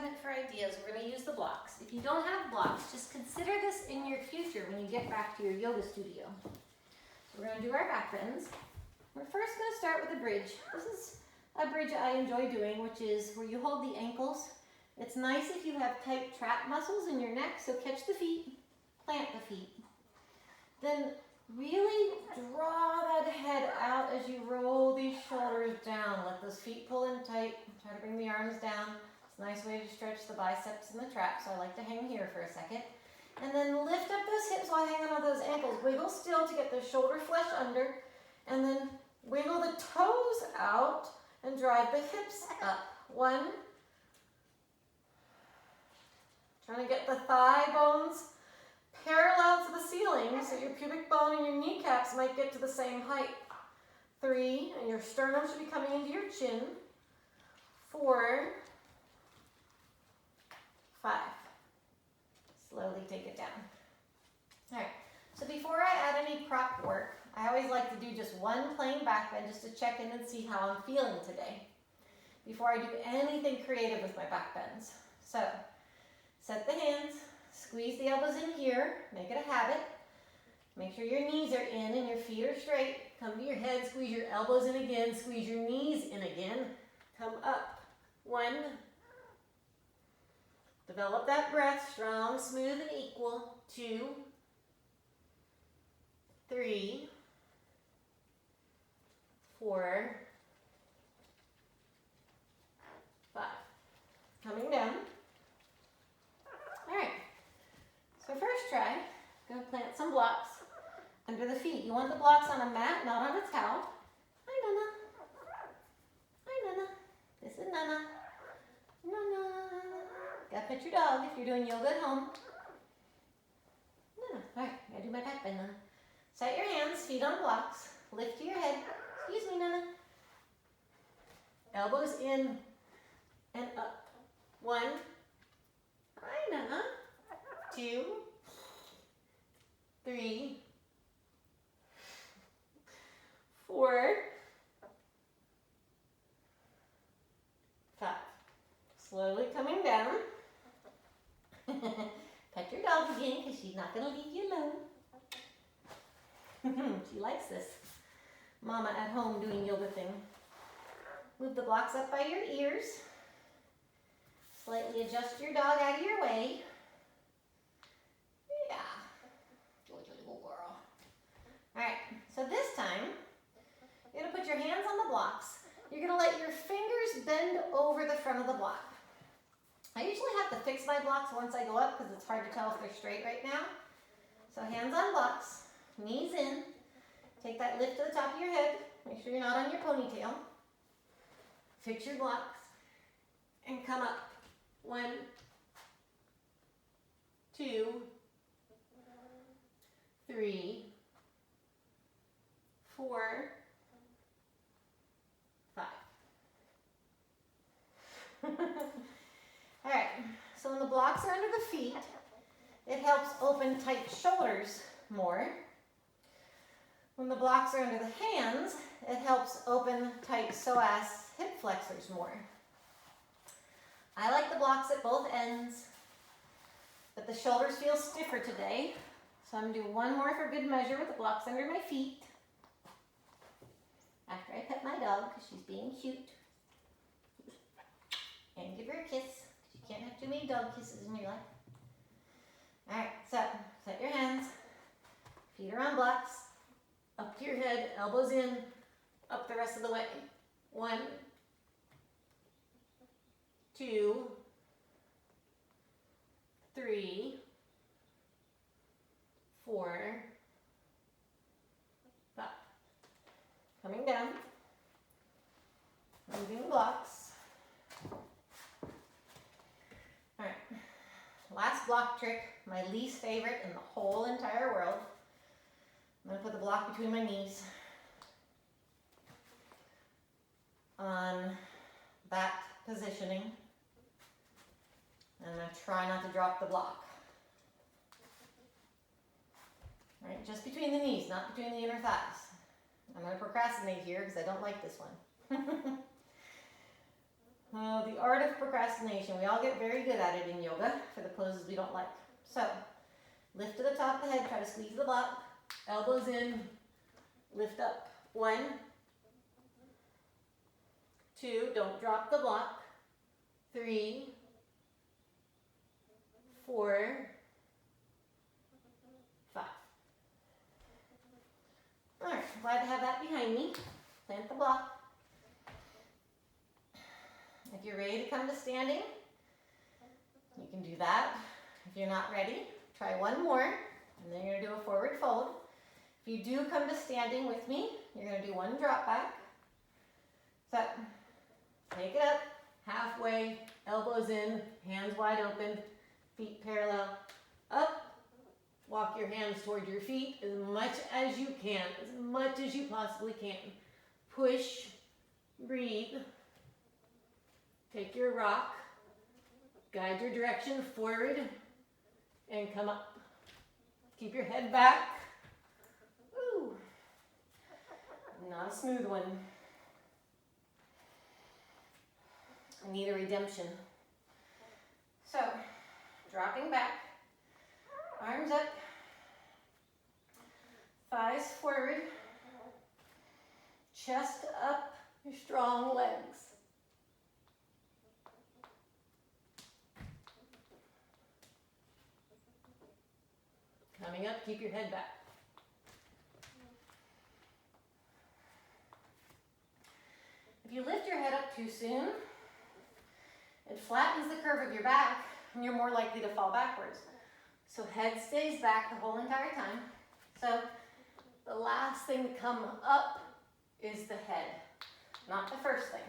cabinet for ideas. We're going to use the blocks. If you don't have blocks, just consider this in your future when you get back to your yoga studio. So we're going to do our back bends. We're first going to start with a bridge. This is a bridge I enjoy doing, which is where you hold the ankles. It's nice if you have tight trap muscles in your neck, so catch the feet, plant the feet. Then really draw that head out as you roll these shoulders down. Let those feet pull in tight. Try to bring the arms down. It's a nice way to stretch the biceps and the traps, so I like to hang here for a second. And then lift up those hips while hanging on those ankles. Wiggle still to get the shoulder flesh under, and then wiggle the toes out and drive the hips up. 1. Trying to get the thigh bones parallel to the ceiling, so your pubic bone and your kneecaps might get to the same height. 3, and your sternum should be coming into your chin. 4, 5. Slowly take it down. All right, so before I add any prop work, I always like to do just one plain back bend just to check in and see how I'm feeling today before I do anything creative with my back bends. So, set the hands, squeeze the elbows in here, make it a habit. Make sure your knees are in and your feet are straight. Come to your head, squeeze your elbows in again, squeeze your knees in again. Come up. 1. Develop that breath, strong, smooth, and equal. 2, 3, 4, 5. Coming down. All right. So first try, going to plant some blocks under the feet. You want the blocks on a mat, not on a towel. Hi, Nana. Hi, Nana. This is Nana. Nana. Gotta pet your dog if you're doing yoga at home. Nana. All right, gotta do my back bend, Nana. Set your hands, feet on blocks. Lift to your head. Excuse me, Nana. Elbows in and up. 1. Hi, Nana. 2, 3, 4, 5. Slowly coming down. Pet your dog again because she's not going to leave you alone. She likes this mama at home doing yoga thing. Move the blocks up by your ears. Slightly adjust your dog out of your way. Yeah. Georgia, little girl. All right, so this time, you're going to put your hands on the blocks. You're going to let your fingers bend over the front of the block. I usually have to fix my blocks once I go up because it's hard to tell if they're straight right now. So hands on blocks, knees in. Take that lift to the top of your head. Make sure you're not on your ponytail. Fix your blocks and come up. 1, 2, 3, 4, 5. All right, so when the blocks are under the feet, it helps open tight shoulders more. When the blocks are under the hands, it helps open tight psoas hip flexors more. I like the blocks at both ends, but the shoulders feel stiffer today. So I'm going to do one more for good measure with the blocks under my feet. After I pet my dog, because she's being cute. And give her a kiss. You can't have too many dog kisses in your life. All right, so set your hands. Feet are on blocks. Up to your head, elbows in, up the rest of the way. 1, 2, 3, 4, 5. Coming down. Moving blocks. All right. Last block trick, my least favorite in the whole entire world. I'm going to put the block between my knees on that positioning. And I'm going to try not to drop the block. All right, just between the knees, not between the inner thighs. I'm going to procrastinate here because I don't like this one. Oh, the art of procrastination. We all get very good at it in yoga for the poses we don't like. So, lift to the top of the head, try to squeeze the block. Elbows in, lift up. 1, 2, don't drop the block. 3, 4, 5. All right, glad to have that behind me. Plant the block. If you're ready to come to standing, you can do that. If you're not ready, try one more, and then you're going to do a forward fold. If you do come to standing with me, you're going to do one drop back. So, take it up, halfway, elbows in, hands wide open, feet parallel, up. Walk your hands toward your feet as much as you can, as much as you possibly can. Push, breathe. Take your rock, guide your direction forward, and come up. Keep your head back. Ooh, not a smooth one. I need a redemption. So, dropping back, arms up, thighs forward, chest up, your strong legs. Coming up, keep your head back. If you lift your head up too soon, it flattens the curve of your back and you're more likely to fall backwards. So head stays back the whole entire time. So the last thing to come up is the head, not the first thing.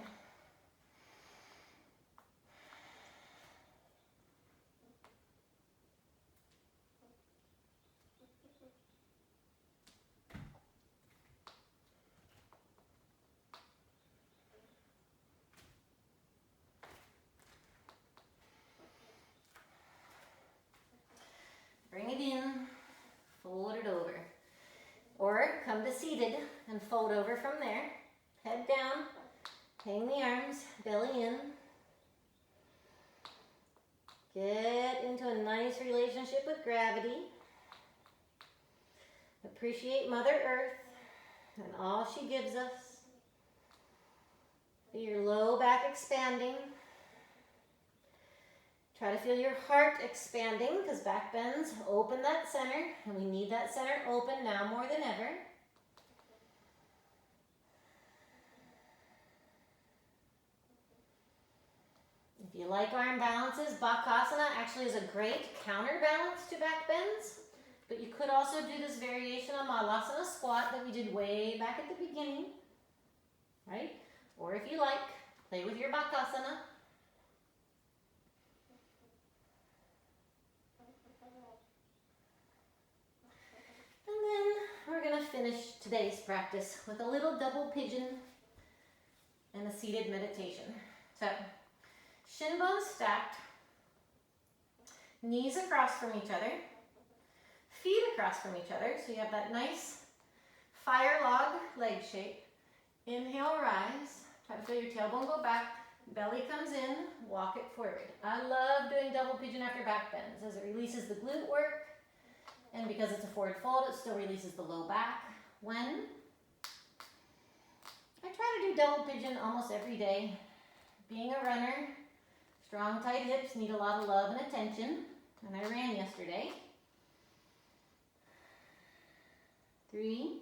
Bring it in, fold it over. Or come to seated and fold over from there. Head down, hang the arms, belly in. Get into a nice relationship with gravity. Appreciate Mother Earth and all she gives us. Feel your low back expanding. Try to feel your heart expanding because back bends open that center, and we need that center open now more than ever. If you like arm balances, Bakasana actually is a great counterbalance to back bends, but you could also do this variation on Malasana squat that we did way back at the beginning, right? Or if you like, play with your Bakasana. And then we're going to finish today's practice with a little double pigeon and a seated meditation. So, shin bones stacked, knees across from each other, feet across from each other, so you have that nice fire log leg shape. Inhale, rise. Try to feel your tailbone go back. Belly comes in, walk it forward. I love doing double pigeon after back bends as it releases the glute work. And because it's a forward fold, it still releases the low back. When I try to do double pigeon almost every day. Being a runner, strong, tight hips need a lot of love and attention. And I ran yesterday. 3,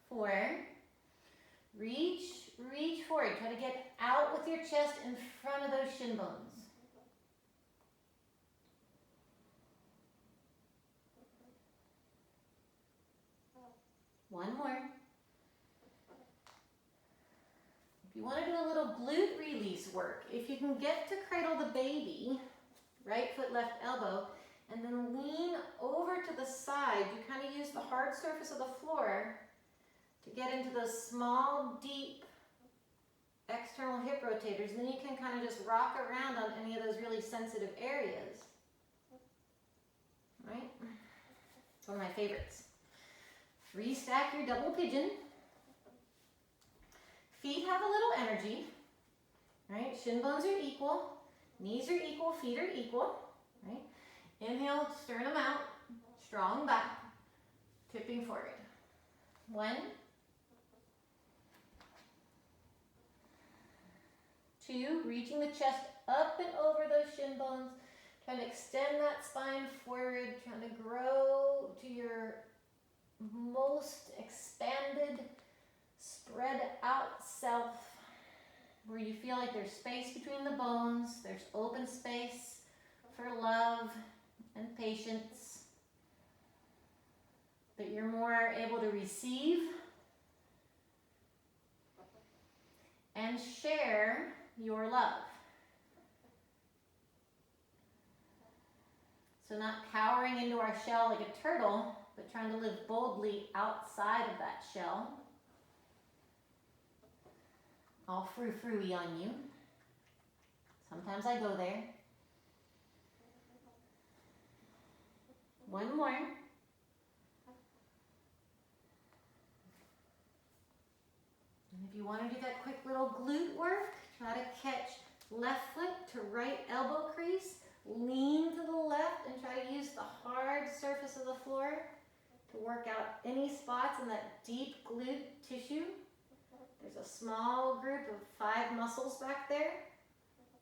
4. Reach forward. Try to get out with your chest in front of those shin bones. 1 more. If you want to do a little glute release work, if you can get to cradle the baby, right foot, left elbow, and then lean over to the side, you kind of use the hard surface of the floor to get into those small, deep external hip rotators. Then you can kind of just rock around on any of those really sensitive areas. Right? It's one of my favorites. Restack your double pigeon. Feet have a little energy, right? Shin bones are equal, knees are equal, feet are equal, right? Inhale, sternum out, strong back, tipping forward. 1, 2, reaching the chest up and over those shin bones, trying to extend that spine forward, trying to grow to your most expanded, spread out self, where you feel like there's space between the bones, there's open space for love and patience, that you're more able to receive and share your love. So not cowering into our shell like a turtle, but trying to live boldly outside of that shell. All frou-frou-y on you. Sometimes I go there. 1 more. And if you want to do that quick little glute work, try to catch left foot to right elbow crease. Lean to the left and try to use the hard surface of the floor to work out any spots in that deep glute tissue. There's a small group of 5 muscles back there.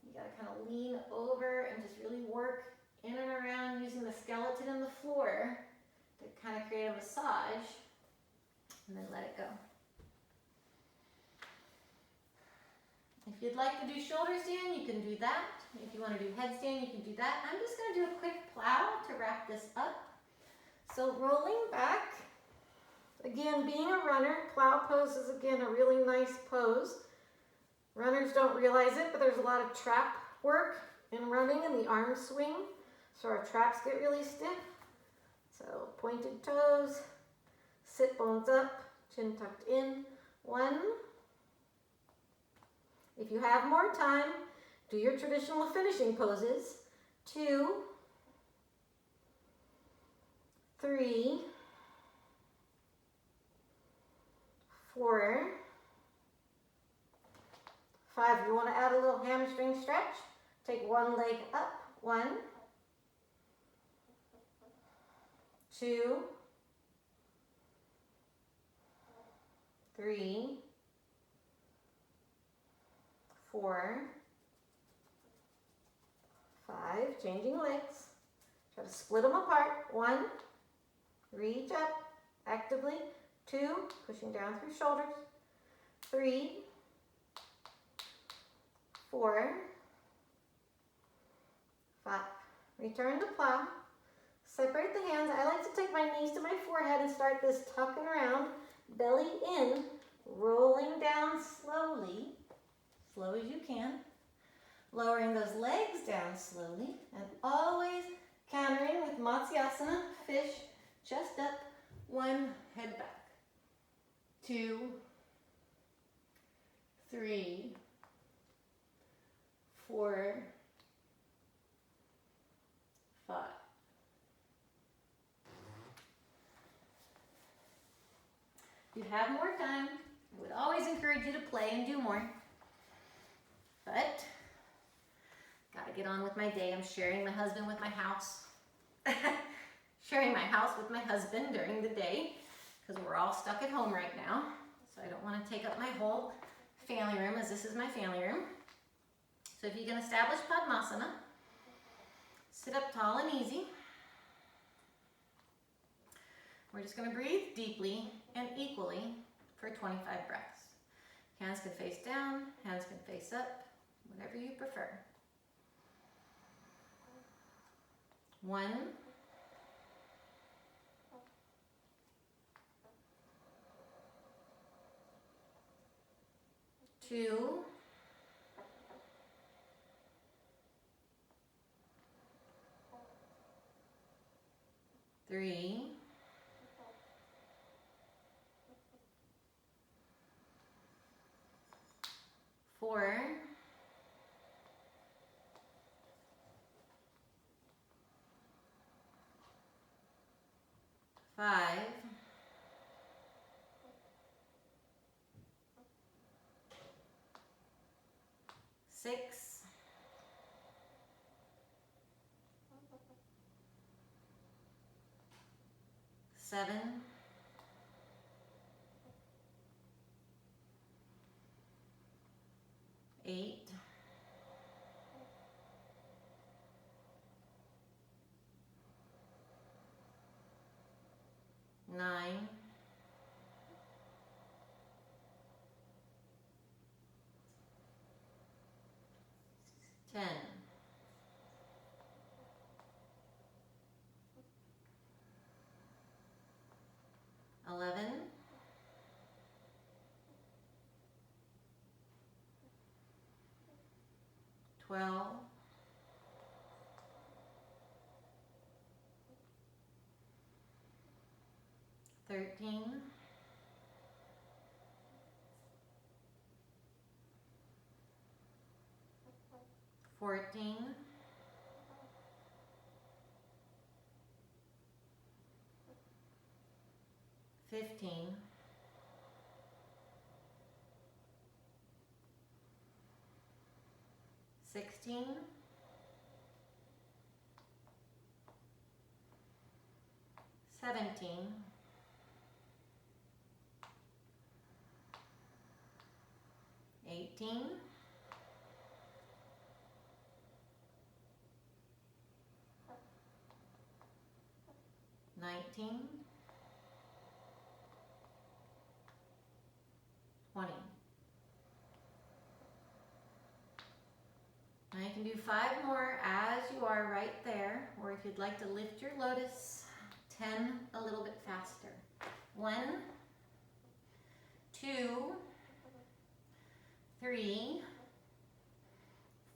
You got to kind of lean over and just really work in and around using the skeleton and the floor to kind of create a massage, and then let it go. If you'd like to do shoulder stand, you can do that. If you want to do headstand, you can do that. I'm just going to do a quick plow to wrap this up. So rolling back, again, being a runner, plow pose is again a really nice pose. Runners don't realize it, but there's a lot of trap work in running and the arm swing. So our traps get really stiff. So pointed toes, sit bones up, chin tucked in. 1. If you have more time, do your traditional finishing poses. 2, 3, 4, 5. If you want to add a little hamstring stretch, take one leg up. 1, 2, 3, 4, 5, changing legs. Try to split them apart. 1, reach up actively. 2, pushing down through shoulders. 3, 4, 5. Return to plow. Separate the hands. I like to take my knees to my forehead and start this tucking around, belly in, rolling down slowly, slow as you can. Lowering those legs down slowly, and always countering with Matsyasana, fish, chest up, 1, head back. 2, 3, 4, 5. If you have more time, I would always encourage you to play and do more. But gotta get on with my day. I'm sharing my husband with my house. Sharing my house with my husband during the day because we're all stuck at home right now. So I don't want to take up my whole family room, as this is my family room. So if you can establish Padmasana, sit up tall and easy. We're just going to breathe deeply and equally for 25 breaths. Hands can face down, hands can face up, whatever you prefer. 1, 2, 3, 4, 5, 6, 7, 8, 9, 10, 11, 12, 13, 14, 15, 16, 17, 18, 19, 20. Now you can do 5 more as you are right there, or if you'd like to lift your lotus, 10 a little bit faster. 1, 2, 3,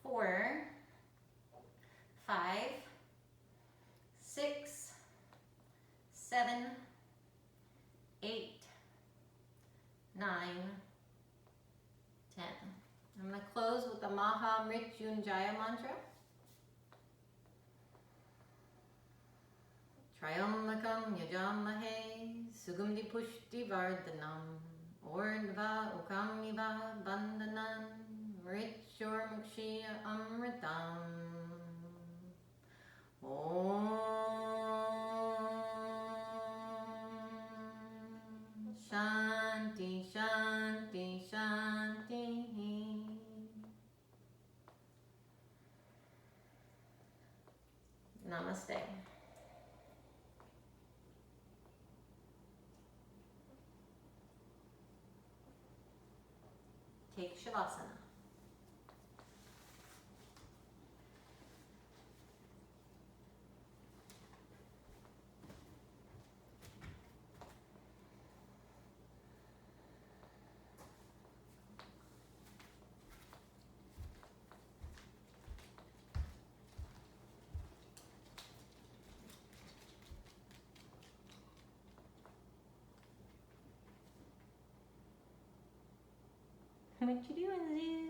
4, 5, 6, 7, 8, 9, 10. I'm going to close with the Maha Mrityunjaya mantra. Trayambakam yajamahe sugandhi pushti vardhanam ordva ukamiva bandhanan mrityur mukshiya amritam. Om Shanti Shanti Shanti. Namaste. Take Shavasana. What you doing, Zoo?